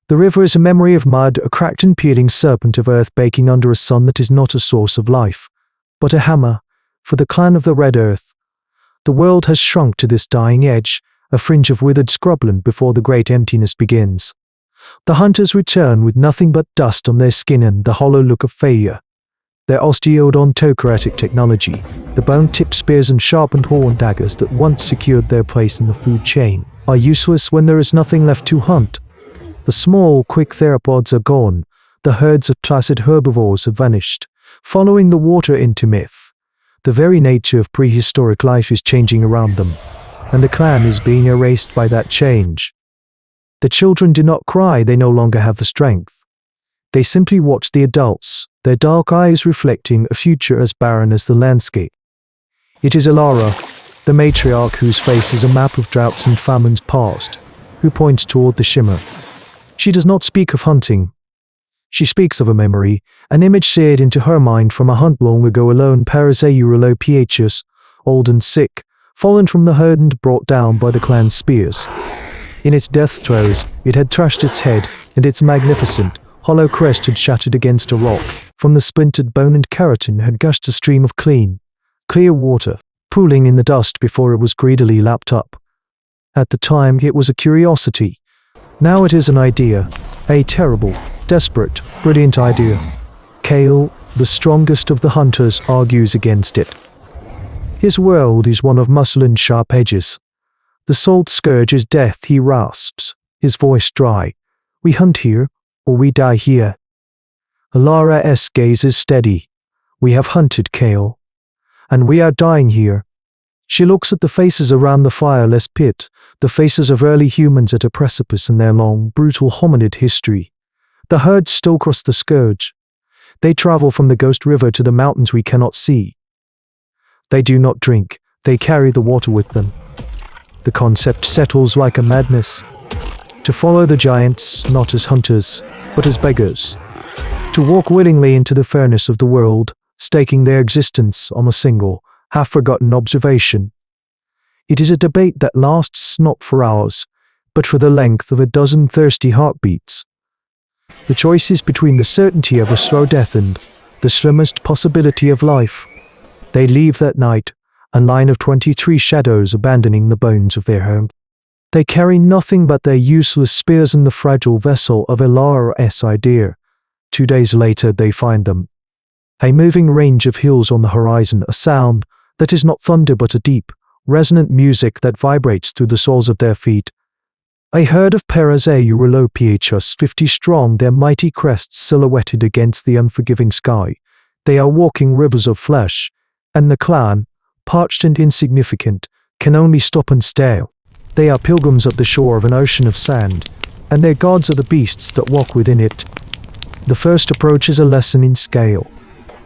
The river is a memory of mud, a cracked and peeling serpent of earth baking under a sun that is not a source of life, but a hammer for the clan of the Red Earth. The world has shrunk to this dying edge, a fringe of withered scrubland before the great emptiness begins. The hunters return with nothing but dust on their skin and the hollow look of failure. Their osteodontokeratic technology, the bone-tipped spears and sharpened horn daggers that once secured their place in the food chain, are useless when there is nothing left to hunt. The small, quick theropods are gone. The herds of placid herbivores have vanished, following the water into myth. The very nature of prehistoric life is changing around them, and the clan is being erased by that change. The children do not cry, they no longer have the strength. They simply watch the adults, their dark eyes reflecting a future as barren as the landscape. It is Alara, the matriarch whose face is a map of droughts and famines past, who points toward the shimmer. She does not speak of hunting. She speaks of a memory, an image seared into her mind from a hunt long ago. Alone Parasaurolophus, old and sick, fallen from the herd and brought down by the clan's spears. In its death throes, it had thrashed its head, and its magnificent, hollow crest had shattered against a rock. From the splintered bone and keratin had gushed a stream of clear water, pooling in the dust before it was greedily lapped up. At the time, it was a curiosity. Now it is an idea, a terrible, desperate, brilliant idea. Kale, the strongest of the hunters, argues against it. His world is one of muscle and sharp edges. The salt scourge is death, he rasps, his voice dry. We hunt here, or we die here. Alara's gaze is steady. We have hunted, Kale, and we are dying here. She looks at the faces around the fireless pit, the faces of early humans at a precipice in their long, brutal hominid history. The herds still cross the scourge. They travel from the ghost river to the mountains we cannot see. They do not drink, they carry the water with them. The concept settles like a madness. To follow the giants, not as hunters, but as beggars. To walk willingly into the furnace of the world, staking their existence on a single, half-forgotten observation. It is a debate that lasts not for hours, but for the length of a dozen thirsty heartbeats. The choice is between the certainty of a slow death and the slimmest possibility of life. They leave that night, a line of 23 shadows abandoning the bones of their home. They carry nothing but their useless spears and the fragile vessel of Alara's idea. 2 days later they find them. A moving range of hills on the horizon, a sound that is not thunder but a deep, resonant music that vibrates through the soles of their feet. A herd of Parasaurolophus 50 strong, their mighty crests silhouetted against the unforgiving sky. They are walking rivers of flesh, and the clan, parched and insignificant, can only stop and stare. They are pilgrims at the shore of an ocean of sand, and their gods are the beasts that walk within it. The first approach is a lesson in scale.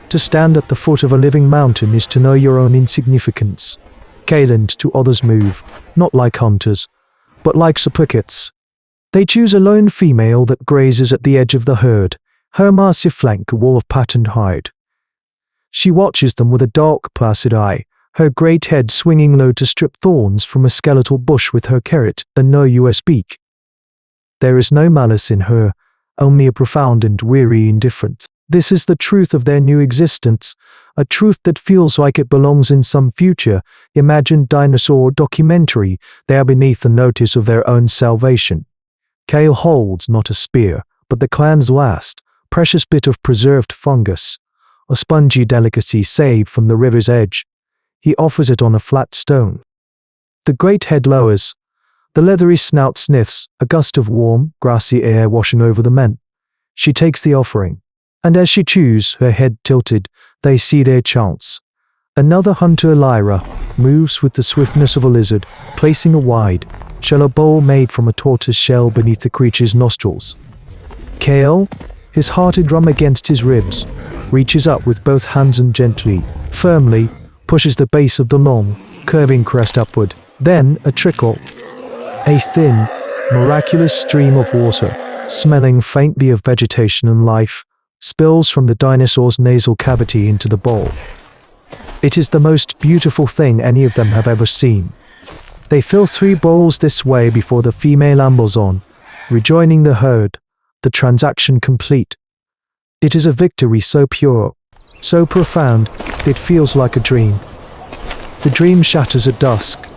To stand at the foot of a living mountain is to know your own insignificance. Kaland to others move, not like hunters, but like supplicates. They choose a lone female that grazes at the edge of the herd, her massive flank a wall of patterned hide. She watches them with a dark, placid eye, her great head swinging low to strip thorns from a skeletal bush with her carrot and no US beak. There is no malice in her, only a profound and weary indifference. This is the truth of their new existence, a truth that feels like it belongs in some future, imagined dinosaur documentary. They are beneath the notice of their own salvation. Kale holds not a spear, but the clan's last, precious bit of preserved fungus, a spongy delicacy saved from the river's edge. He offers it on a flat stone. The great head lowers. The leathery snout sniffs, a gust of warm, grassy air washing over the men. She takes the offering, and as she chews, her head tilted, they see their chance. Another hunter, Lyra, moves with the swiftness of a lizard, placing a wide, shallow bowl made from a tortoise shell beneath the creature's nostrils. Kale, his heart a drum against his ribs, reaches up with both hands and gently, firmly, pushes the base of the long, curving crest upward. Then a trickle. A thin, miraculous stream of water, smelling faintly of vegetation and life, spills from the dinosaur's nasal cavity into the bowl. It is the most beautiful thing any of them have ever seen. They fill 3 bowls this way before the female ambles on, rejoining the herd, the transaction complete. It is a victory so pure, so profound, it feels like a dream. The dream shatters at dusk.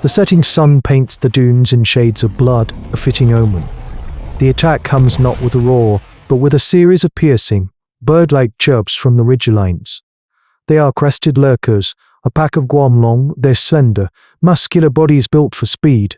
The setting sun paints the dunes in shades of blood, a fitting omen. The attack comes not with a roar, but with a series of piercing, bird-like chirps from the ridgelines. They are crested lurkers, a pack of Guanlong, their slender, muscular bodies built for speed.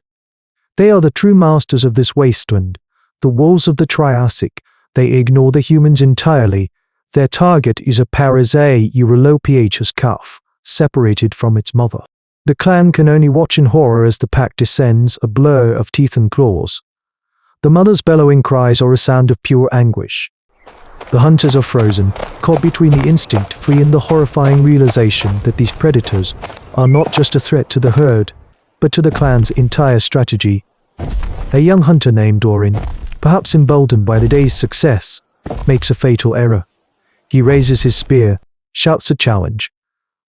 They are the true masters of this wasteland, the wolves of the Triassic. They ignore the humans entirely. Their target is a Parasaurolophus calf, separated from its mother. The clan can only watch in horror as the pack descends, a blur of teeth and claws. The mother's bellowing cries are a sound of pure anguish. The hunters are frozen, caught between the instinct free and the horrifying realization that these predators are not just a threat to the herd, but to the clan's entire strategy. A young hunter named Dorin, perhaps emboldened by the day's success, makes a fatal error. He raises his spear, shouts a challenge.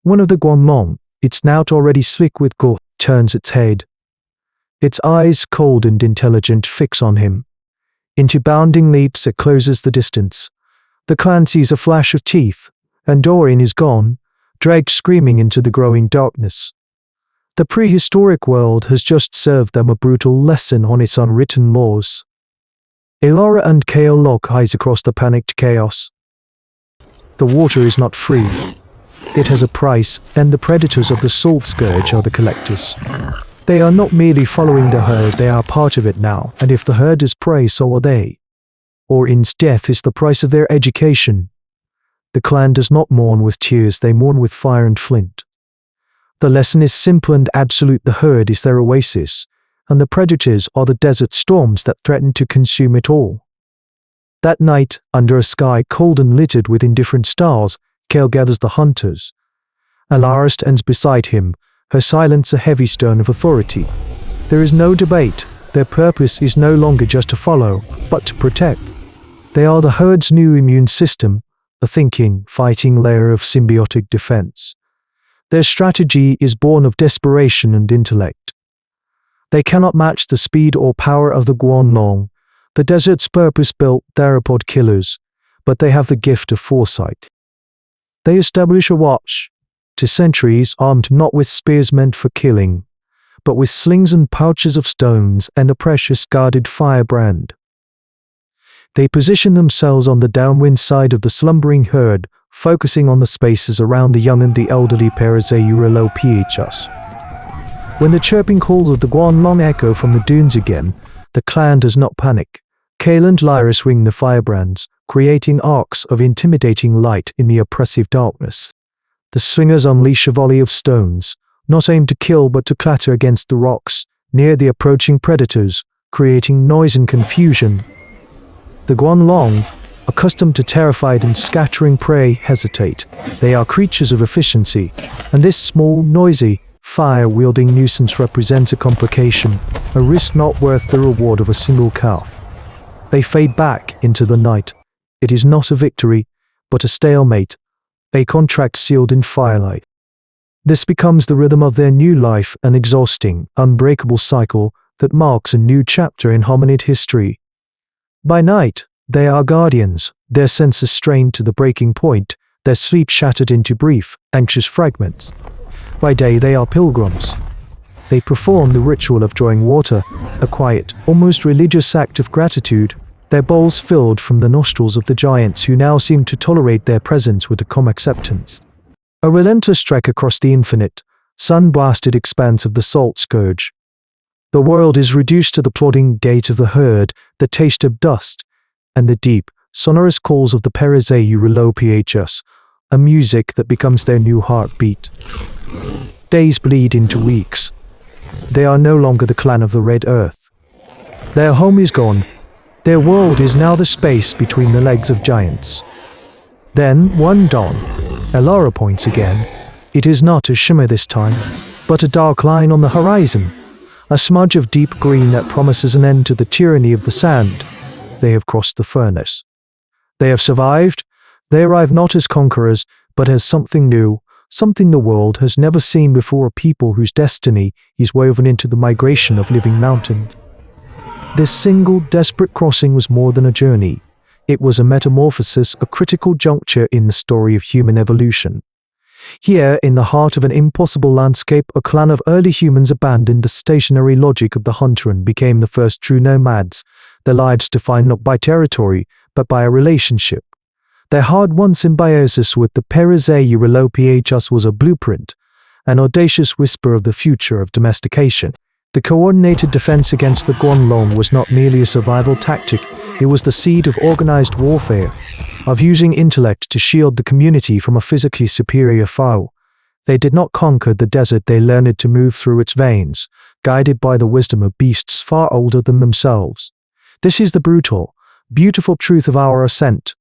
One of the Guanlong, its snout already slick with gore, turns its head. Its eyes, cold and intelligent, fix on him. Into bounding leaps it closes the distance. The clan sees a flash of teeth, and Dorin is gone, dragged screaming into the growing darkness. The prehistoric world has just served them a brutal lesson on its unwritten laws. Elara and Kale lock eyes across the panicked chaos. The water is not free. It has a price, and the predators of the salt scourge are the collectors. They are not merely following the herd, they are part of it now, and if the herd is prey, so are they. Orin's death is the price of their education. The clan does not mourn with tears, they mourn with fire and flint. The lesson is simple and absolute: the herd is their oasis, and the predators are the desert storms that threaten to consume it all. That night, under a sky cold and littered with indifferent stars, Kale gathers the hunters. Elara stands beside him, her silence a heavy stone of authority. There is no debate. Their purpose is no longer just to follow, but to protect. They are the herd's new immune system, a thinking, fighting layer of symbiotic defense. Their strategy is born of desperation and intellect. They cannot match the speed or power of the Guanlong, the desert's purpose-built theropod killers, but they have the gift of foresight. They establish a watch, to sentries armed not with spears meant for killing, but with slings and pouches of stones and a precious guarded firebrand. They position themselves on the downwind side of the slumbering herd, focusing on the spaces around the young and the elderly Parasaurolophus. When the chirping calls of the Guanlong echo from the dunes again, the clan does not panic. Kale and Lyra swing the firebrands, creating arcs of intimidating light in the oppressive darkness. The swingers unleash a volley of stones, not aimed to kill but to clatter against the rocks, near the approaching predators, creating noise and confusion. The Guanlong, accustomed to terrified and scattering prey, hesitate. They are creatures of efficiency, and this small, noisy, fire-wielding nuisance represents a complication, a risk not worth the reward of a single calf. They fade back into the night. It is not a victory, but a stalemate, a contract sealed in firelight. This becomes the rhythm of their new life, an exhausting, unbreakable cycle that marks a new chapter in hominid history. By night, they are guardians, their senses strained to the breaking point, their sleep shattered into brief, anxious fragments. By day, they are pilgrims. They perform the ritual of drawing water, a quiet, almost religious act of gratitude, their bowls filled from the nostrils of the giants who now seem to tolerate their presence with a calm acceptance. A relentless trek across the infinite, sun-blasted expanse of the salt scourge. The world is reduced to the plodding gait of the herd, the taste of dust, and the deep, sonorous calls of the Parasaurolophus, a music that becomes their new heartbeat. Days bleed into weeks. They are no longer the clan of the Red Earth. Their home is gone. Their world is now the space between the legs of giants. Then, one dawn, Elara points again. It is not a shimmer this time, but a dark line on the horizon, a smudge of deep green that promises an end to the tyranny of the sand. They have crossed the furnace. They have survived. They arrive not as conquerors, but as something new, something the world has never seen before, a people whose destiny is woven into the migration of living mountains. This single, desperate crossing was more than a journey. It was a metamorphosis, a critical juncture in the story of human evolution. Here, in the heart of an impossible landscape, a clan of early humans abandoned the stationary logic of the hunter and became the first true nomads, their lives defined not by territory, but by a relationship. Their hard-won symbiosis with the Parasaurolophus was a blueprint, an audacious whisper of the future of domestication. The coordinated defense against the Guanlong was not merely a survival tactic, it was the seed of organized warfare, of using intellect to shield the community from a physically superior foe. They did not conquer the desert, they learned to move through its veins, guided by the wisdom of beasts far older than themselves. This is the brutal, beautiful truth of our ascent.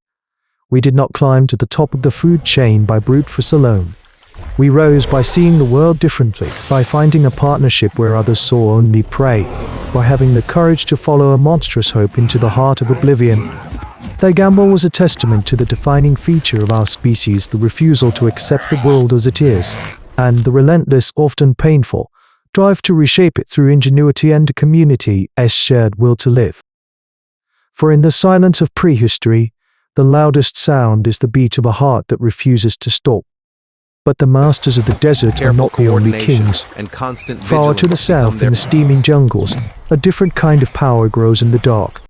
We did not climb to the top of the food chain by brute force alone. We rose by seeing the world differently, by finding a partnership where others saw only prey, by having the courage to follow a monstrous hope into the heart of oblivion. Their gamble was a testament to the defining feature of our species, the refusal to accept the world as it is, and the relentless, often painful, drive to reshape it through ingenuity and a community's shared will to live. For in the silence of prehistory, the loudest sound is the beat of a heart that refuses to stop. But the masters of the desert are not the only kings. Far to the south in the steaming jungles, a different kind of power grows in the dark.